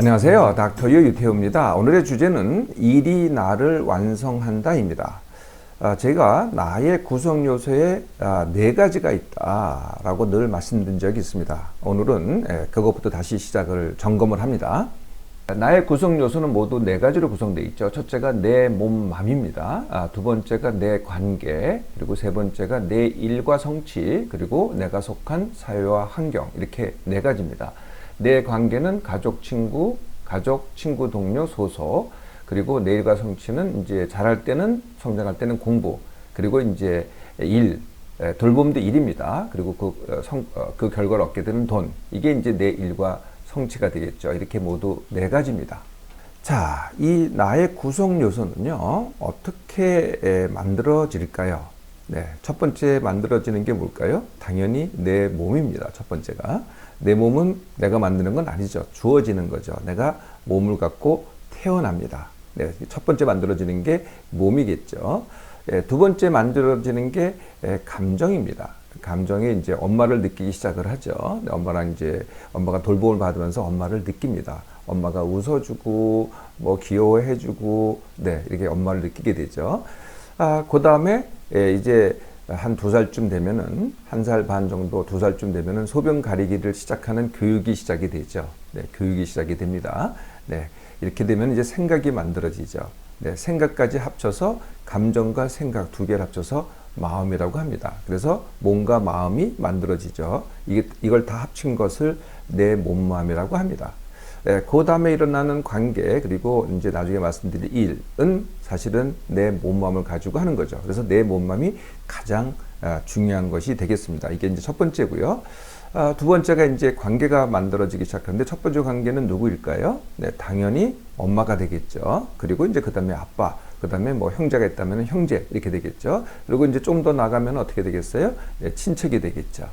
안녕하세요. 닥터 유태우입니다. 오늘의 주제는 일이 나를 완성한다입니다. 제가 나의 구성 요소에 네 가지가 있다라고 늘 말씀드린 적이 있습니다. 오늘은 그것부터 다시 시작을 점검을 합니다. 나의 구성 요소는 모두 네 가지로 구성되어 있죠. 첫째가 내 몸, 맘입니다. 두 번째가 내 관계, 그리고 세 번째가 내 일과 성취, 그리고 내가 속한 사회와 환경, 이렇게 네 가지입니다. 내 관계는 가족, 친구, 동료, 소속, 그리고 내 일과 성취는 이제 자랄 때는, 성장할 때는 공부, 그리고 이제 일, 돌봄도 일입니다. 그리고 그 결과를 얻게 되는 돈, 이게 이제 내 일과 성취가 되겠죠. 이렇게 모두 네 가지입니다. 자, 이 나의 구성 요소는요, 어떻게 만들어질까요? 네, 첫 번째 만들어지는 게 뭘까요? 당연히 내 몸입니다. 첫 번째가. 내 몸은 내가 만드는 건 아니죠. 주어지는 거죠. 내가 몸을 갖고 태어납니다. 네, 첫 번째 만들어지는 게 몸이겠죠. 두 번째 만들어지는 게 감정입니다. 감정이 이제 엄마를 느끼기 시작을 하죠. 엄마가 돌봄을 받으면서 엄마를 느낍니다. 엄마가 웃어주고, 귀여워해주고, 네, 이렇게 엄마를 느끼게 되죠. 그 다음에 이제 한 2살쯤 되면은, 1살 반 정도, 2살쯤 되면은 소변 가리기를 시작하는 교육이 시작이 되죠. 네, 교육이 시작이 됩니다. 네, 이렇게 되면 이제 생각이 만들어지죠. 네, 생각까지 합쳐서 감정과 생각 두 개를 합쳐서 마음이라고 합니다. 그래서 몸과 마음이 만들어지죠. 이걸 다 합친 것을 내 몸, 마음이라고 합니다. 그 다음에 일어나는 관계, 그리고 이제 나중에 말씀드릴 일은 사실은 내 몸맘을 가지고 하는 거죠. 그래서 내 몸맘이 가장 중요한 것이 되겠습니다. 이게 이제 첫 번째고요. 두 번째가 이제 관계가 만들어지기 시작하는데, 첫 번째 관계는 누구일까요? 네, 당연히 엄마가 되겠죠. 그리고 이제 그 다음에 아빠, 그 다음에 형제가 있다면 형제, 이렇게 되겠죠. 그리고 이제 좀 더 나가면 어떻게 되겠어요? 네, 친척이 되겠죠.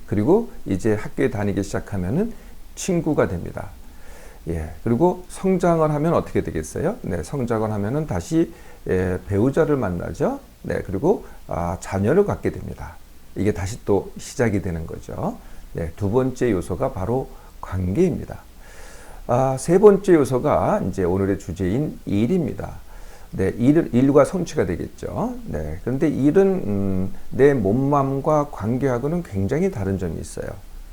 그리고 이제 학교에 다니기 시작하면은 친구가 됩니다. 예, 그리고 성장을 하면 어떻게 되겠어요? 네, 성장을 하면은 다시 배우자를 만나죠. 네, 그리고 자녀를 갖게 됩니다. 이게 다시 또 시작이 되는 거죠. 네, 두 번째 요소가 바로 관계입니다. 세 번째 요소가 이제 오늘의 주제인 일입니다. 네, 일과 성취가 되겠죠. 네, 그런데 일은 내 몸맘과 관계하고는 굉장히 다른 점이 있어요.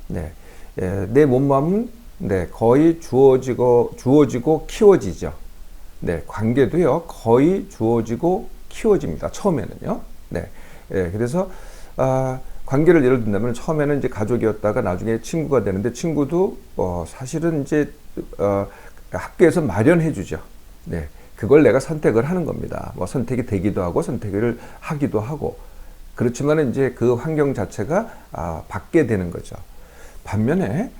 네, 내 몸맘은 네, 거의 주어지고 키워지죠. 네, 관계도요, 거의 주어지고 키워집니다. 처음에는요. 네, 그래서, 관계를 예를 든다면 처음에는 이제 가족이었다가 나중에 친구가 되는데, 친구도, 사실은 이제, 학교에서 마련해 주죠. 네, 그걸 내가 선택을 하는 겁니다. 선택이 되기도 하고, 선택을 하기도 하고. 그렇지만 이제 그 환경 자체가, 받게 되는 거죠. 반면에,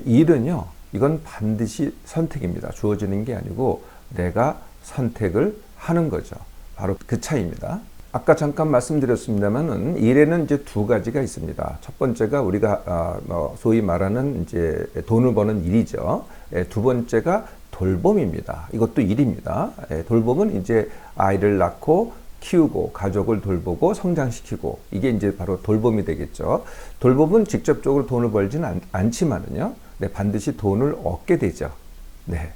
일은요, 이건 반드시 선택입니다. 주어지는 게 아니고 내가 선택을 하는 거죠. 바로 그 차이입니다. 아까 잠깐 말씀드렸습니다만은 일에는 이제 두 가지가 있습니다. 첫 번째가 우리가 소위 말하는 이제 돈을 버는 일이죠. 두 번째가 돌봄입니다. 이것도 일입니다. 돌봄은 이제 아이를 낳고 키우고 가족을 돌보고 성장시키고, 이게 이제 바로 돌봄이 되겠죠. 돌봄은 직접적으로 돈을 벌지는 않지만은요, 네, 반드시 돈을 얻게 되죠. 네,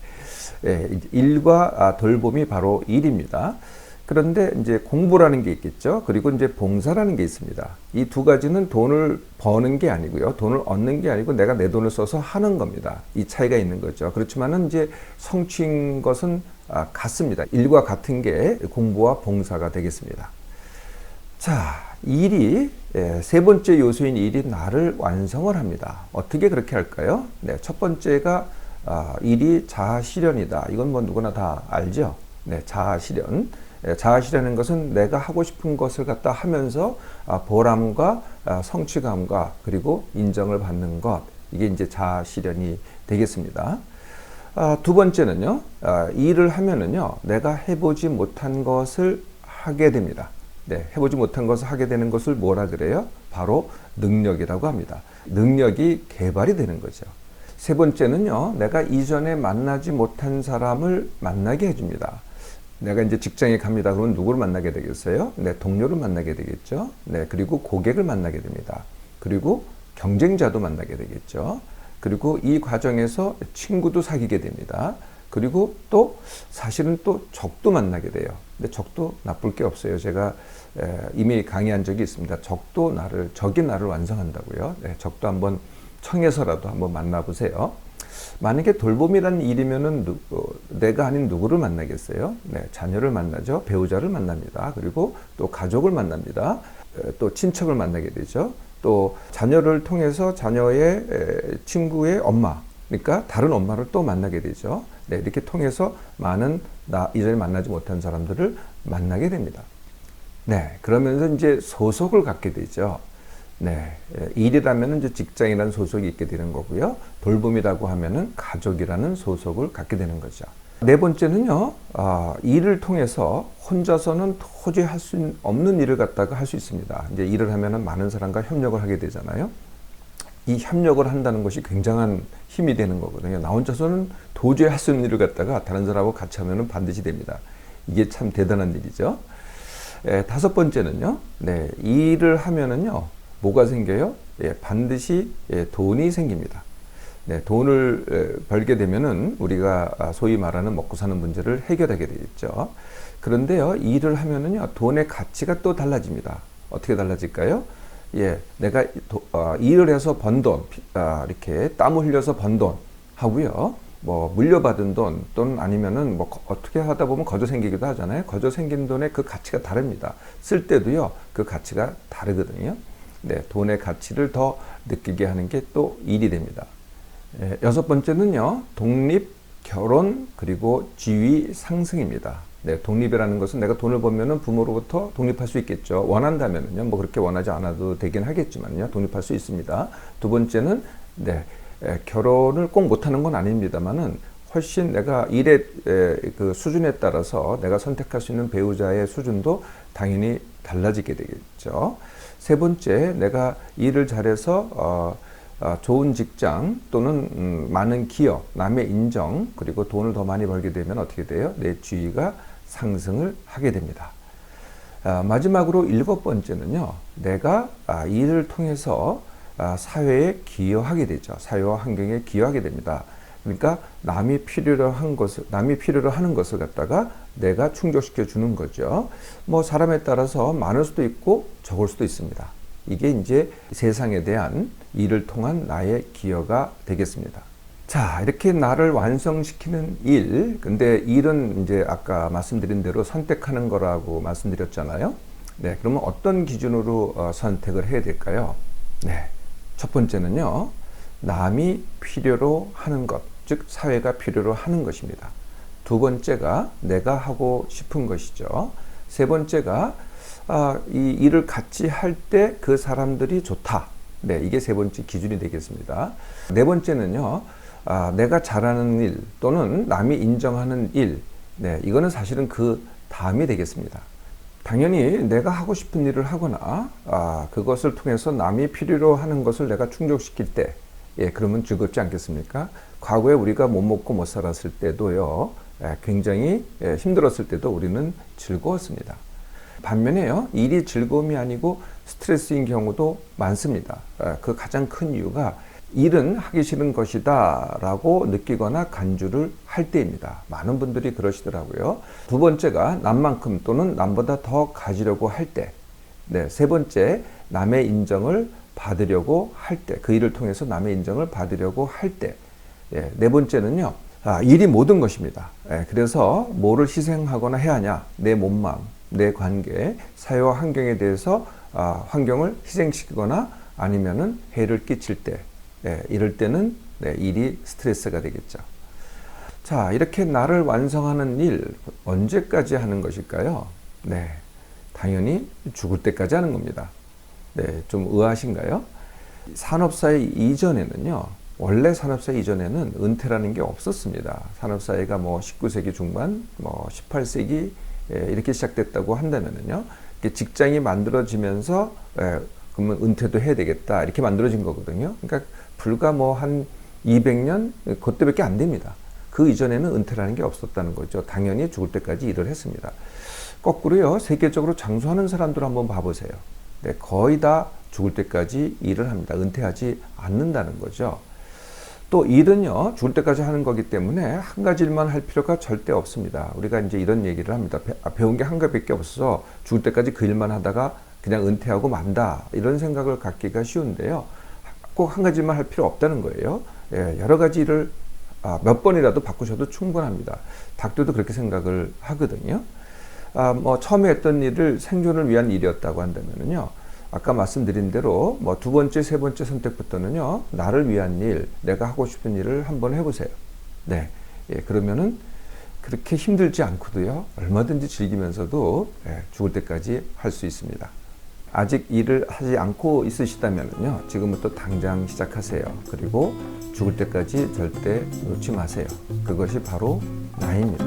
일과 돌봄이 바로 일입니다. 그런데 이제 공부라는 게 있겠죠. 그리고 이제 봉사라는 게 있습니다. 이 두 가지는 돈을 버는 게 아니고요, 돈을 얻는 게 아니고 내가 내 돈을 써서 하는 겁니다. 이 차이가 있는 거죠. 그렇지만은 이제 성취인 것은 같습니다. 일과 같은 게 공부와 봉사가 되겠습니다. 자, 일이 세 번째 요소인 일이 나를 완성을 합니다. 어떻게 그렇게 할까요? 네, 첫 번째가 일이 자아실현이다. 이건 누구나 다 알죠. 네, 자아실현. 자아실현인 것은 내가 하고 싶은 것을 갖다 하면서 보람과 성취감과 그리고 인정을 받는 것, 이게 이제 자아실현이 되겠습니다. 두 번째는요, 일을 하면은요, 내가 해보지 못한 것을 하게 됩니다. 네, 해보지 못한 것을 하게 되는 것을 뭐라 그래요? 바로 능력이라고 합니다. 능력이 개발이 되는 거죠. 세 번째는요, 내가 이전에 만나지 못한 사람을 만나게 해줍니다. 내가 이제 직장에 갑니다. 그러면 누구를 만나게 되겠어요? 네, 동료를 만나게 되겠죠. 네, 그리고 고객을 만나게 됩니다. 그리고 경쟁자도 만나게 되겠죠. 그리고 이 과정에서 친구도 사귀게 됩니다. 그리고 또 사실은 또 적도 만나게 돼요. 근데 적도 나쁠 게 없어요. 제가 이미 강의한 적이 있습니다. 적이 나를 완성한다고요. 네, 적도 한번 청해서라도 한번 만나보세요. 만약에 돌봄이라는 일이면은 내가 아닌 누구를 만나겠어요? 네, 자녀를 만나죠. 배우자를 만납니다. 그리고 또 가족을 만납니다. 또 친척을 만나게 되죠. 또 자녀를 통해서 자녀의 친구의 엄마, 그러니까 다른 엄마를 또 만나게 되죠. 네, 이렇게 통해서 많은 이전에 만나지 못한 사람들을 만나게 됩니다. 네, 그러면서 이제 소속을 갖게 되죠. 네, 일이라면 이제 직장이라는 소속이 있게 되는 거고요. 돌봄이라고 하면은 가족이라는 소속을 갖게 되는 거죠. 네 번째는요, 일을 통해서 혼자서는 도저히 할 수 없는 일을 갖다가 할 수 있습니다. 이제 일을 하면은 많은 사람과 협력을 하게 되잖아요. 이 협력을 한다는 것이 굉장한 힘이 되는 거거든요. 나 혼자서는 도저히 할 수 없는 일을 갖다가 다른 사람하고 같이 하면은 반드시 됩니다. 이게 참 대단한 일이죠. 다섯 번째는요, 네, 일을 하면은요, 뭐가 생겨요? 반드시 돈이 생깁니다. 네, 돈을 벌게 되면은 우리가 소위 말하는 먹고 사는 문제를 해결하게 되겠죠. 그런데요, 일을 하면은요, 돈의 가치가 또 달라집니다. 어떻게 달라질까요? 내가 일을 해서 번 돈, 이렇게 땀을 흘려서 번 돈 하고요. 뭐 물려받은 돈 또는 아니면은 뭐 어떻게 하다 보면 거저 생기기도 하잖아요. 거저 생긴 돈의 그 가치가 다릅니다. 쓸 때도요, 그 가치가 다르거든요. 네, 돈의 가치를 더 느끼게 하는 게 또 일이 됩니다. 여섯 번째는요, 독립, 결혼, 그리고 지위 상승입니다. 네, 독립이라는 것은 내가 돈을 벌면은 부모로부터 독립할 수 있겠죠. 원한다면은요, 뭐 그렇게 원하지 않아도 되긴 하겠지만요, 독립할 수 있습니다. 두 번째는, 네, 결혼을 꼭 못하는 건 아닙니다만은 훨씬 내가 일의 그 수준에 따라서 내가 선택할 수 있는 배우자의 수준도 당연히 달라지게 되겠죠. 세 번째, 내가 일을 잘해서 좋은 직장 또는 많은 기업, 남의 인정, 그리고 돈을 더 많이 벌게 되면 어떻게 돼요? 내 지위가 상승을 하게 됩니다. 마지막으로 일곱 번째는요, 내가 일을 통해서 사회에 기여하게 되죠. 사회와 환경에 기여하게 됩니다. 그러니까 남이 필요로 하는 것을 갖다가 내가 충족시켜 주는 거죠. 뭐 사람에 따라서 많을 수도 있고 적을 수도 있습니다. 이게 이제 세상에 대한 일을 통한 나의 기여가 되겠습니다. 자, 이렇게 나를 완성시키는 일. 근데 일은 이제 아까 말씀드린 대로 선택하는 거라고 말씀드렸잖아요. 네, 그러면 어떤 기준으로 선택을 해야 될까요? 네, 첫 번째는요, 남이 필요로 하는 것, 즉 사회가 필요로 하는 것입니다. 두 번째가 내가 하고 싶은 것이죠. 세 번째가 이 일을 같이 할 때 그 사람들이 좋다. 네, 이게 세 번째 기준이 되겠습니다. 네 번째는요, 내가 잘하는 일 또는 남이 인정하는 일. 네, 이거는 사실은 그 다음이 되겠습니다. 당연히 내가 하고 싶은 일을 하거나 그것을 통해서 남이 필요로 하는 것을 내가 충족시킬 때, 그러면 즐겁지 않겠습니까? 과거에 우리가 못 먹고 못 살았을 때도요, 굉장히 힘들었을 때도 우리는 즐거웠습니다. 반면에요, 일이 즐거움이 아니고 스트레스인 경우도 많습니다. 그 가장 큰 이유가 일은 하기 싫은 것이다 라고 느끼거나 간주를 할 때입니다. 많은 분들이 그러시더라고요. 두 번째가 남만큼 또는 남보다 더 가지려고 할 때. 네, 세 번째, 남의 인정을 받으려고 할 때, 그 일을 통해서 남의 인정을 받으려고 할 때. 네 번째는요, 일이 모든 것입니다. 그래서 뭐를 희생하거나 해야 하냐, 내 몸만, 내 관계, 사회와 환경에 대해서 환경을 희생시키거나 아니면은 해를 끼칠 때, 이럴 때는 일이 스트레스가 되겠죠. 자, 이렇게 나를 완성하는 일 언제까지 하는 것일까요? 네, 당연히 죽을 때까지 하는 겁니다. 네, 좀 의아하신가요? 산업사회 이전에는요, 원래 산업사회 이전에는 은퇴라는 게 없었습니다. 산업사회가 뭐 19세기 중반, 뭐 18세기 이렇게 시작됐다고 한다면은요, 직장이 만들어지면서 그러면 은퇴도 해야 되겠다 이렇게 만들어진 거거든요. 그러니까 불과 뭐 한 200년 그때밖에 안 됩니다. 그 이전에는 은퇴라는 게 없었다는 거죠. 당연히 죽을 때까지 일을 했습니다. 거꾸로요, 세계적으로 장수하는 사람들 한번 봐보세요. 네, 거의 다 죽을 때까지 일을 합니다. 은퇴하지 않는다는 거죠. 또 일은요, 죽을 때까지 하는 거기 때문에 한 가지 일만 할 필요가 절대 없습니다. 우리가 이제 이런 얘기를 합니다. 배운 게 한 가지밖에 없어서 죽을 때까지 그 일만 하다가 그냥 은퇴하고 만다. 이런 생각을 갖기가 쉬운데요. 꼭 한 가지 일만 할 필요 없다는 거예요. 예, 여러 가지 일을 몇 번이라도 바꾸셔도 충분합니다. 닭들도 그렇게 생각을 하거든요. 뭐 처음에 했던 일을 생존을 위한 일이었다고 한다면요. 아까 말씀드린 대로 뭐 두 번째, 세 번째 선택부터는요. 나를 위한 일, 내가 하고 싶은 일을 한번 해보세요. 네, 예, 그러면은 그렇게 힘들지 않고도요. 얼마든지 즐기면서도 죽을 때까지 할 수 있습니다. 아직 일을 하지 않고 있으시다면요. 지금부터 당장 시작하세요. 그리고 죽을 때까지 절대 놓지 마세요. 그것이 바로 나입니다.